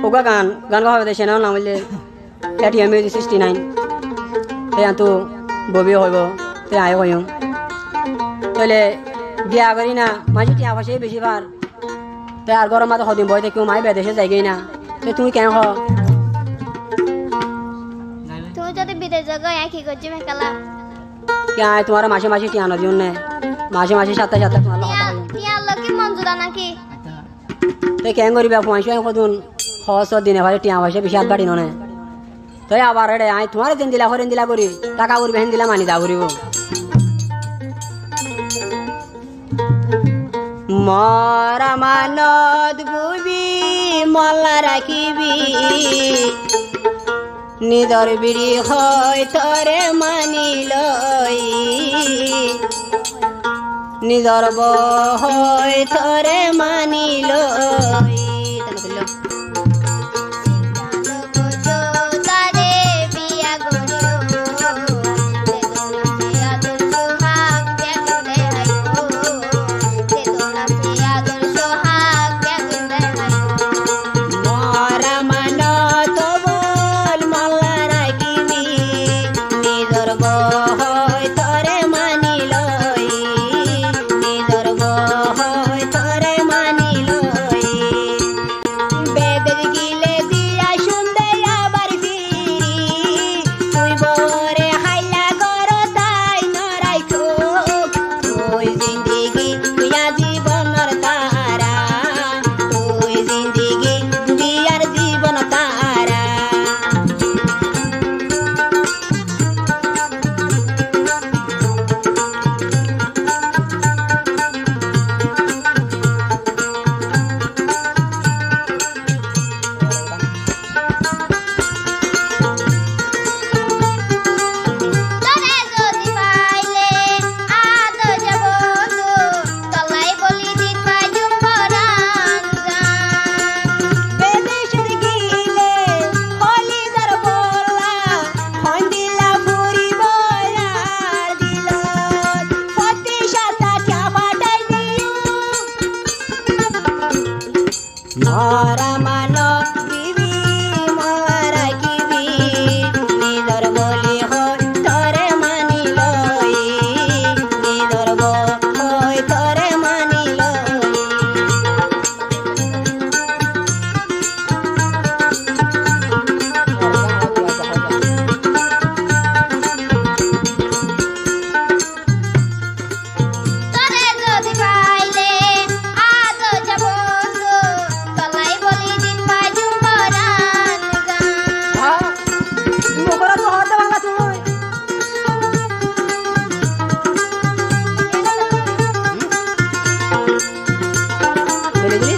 ওগা গান গান গাওয়া দেশে না না বললে এটিএম 69 তে আন্তু ববি হইব তে আয় হইম তাহলে বিয়া করি না মাঝে টিয়া পয়সা বেশি ভার তে আর গরম মাথা হদিন বই কেউ মাই বেদেশে যাইগেই না তে তুমি কেন হ তুমি যদি বিদেশ যাও কি করছি মেকালা কে আয় তোমার মাসে মাসে টিয়া না দিও না মাসে মাসে সাথে সাথে তোমার কথা হইম টিয়া লকি মঞ্জুরা নাকি তে কেন করিবা পয়সা কদুন খরচ দিনে ভাই টিয়া পয়সা বেশি হাত বাড়ি নে তো আবার রে আয় তোমার দিন দিলা হরেন দিলা করি টাকা করি বেহেন দিলা মানি দা করিব মরা মানত বুবি মল্লা রাখিবি নিজর বিড়ি হয় তরে মানি লই নিজর বয় তরে মানি লই মরা মানত বিবি মল্লা রাখিবি নিজর বলি হয় তরে মানি লই নিজর বই তরে মানি লই তরে যদি পাইলে আজ যাব তলাই বলি দিন বাজুম বরান গান মোগরা তো হতে বাংলা তুই বলে দিলি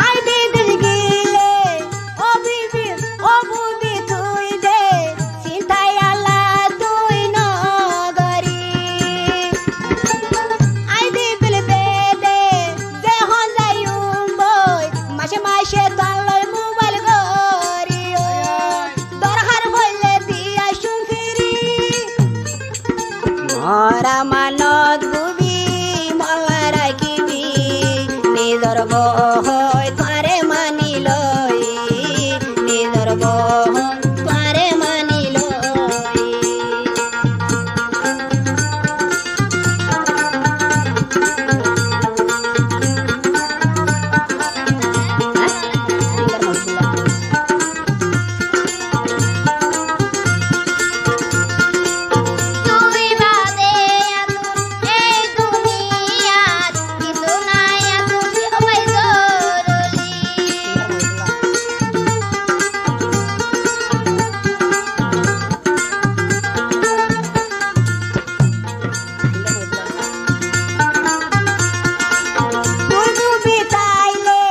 আই দিদির গিলে ও বিবি ও বুবি তুই দে চিন্তাই আলা তুই নগরি আই দিদিল বেদে যে হন যাইম বই মাসে মাসে তালই মোবাইল গরি দরকার হইলে দিয়া শুন ফিরি মরা মানত বুবি মল্লা রাখিবি নিজর বয় তারে মানি লই নিজর বয় তারে মানি লই তুই বাদে এই দুনিয়াত কিছু নাই তুমি ওই জরুরি তোর বুবি তাইলে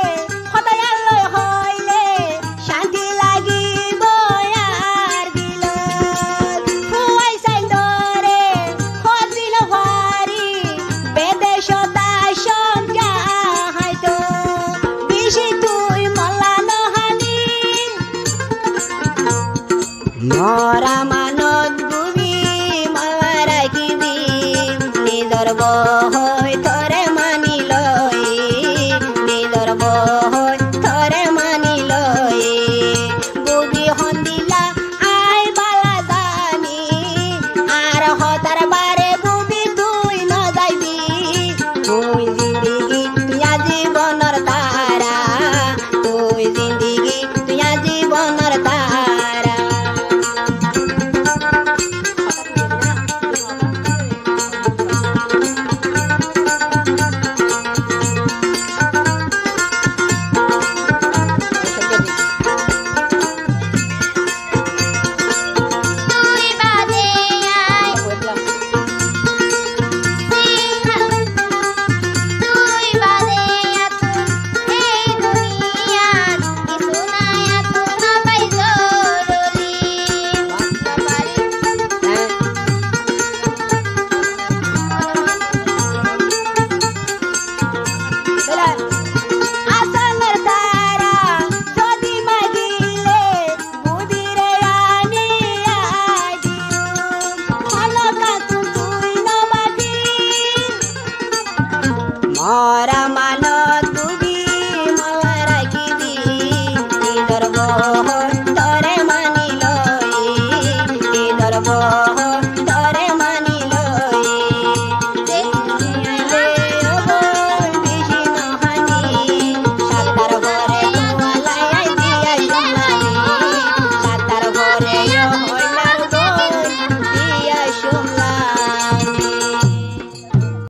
হতায়ালয় হইলে শান্তি লাগিব আর দিল ফুয়াই সাইল দরে হদিল ভারি বেদেশতা সংখ্যা হয়তো বেশি তুই মল্লা নহানি মরা মানত বুবি মল্লা রাখিবি নিজর বহ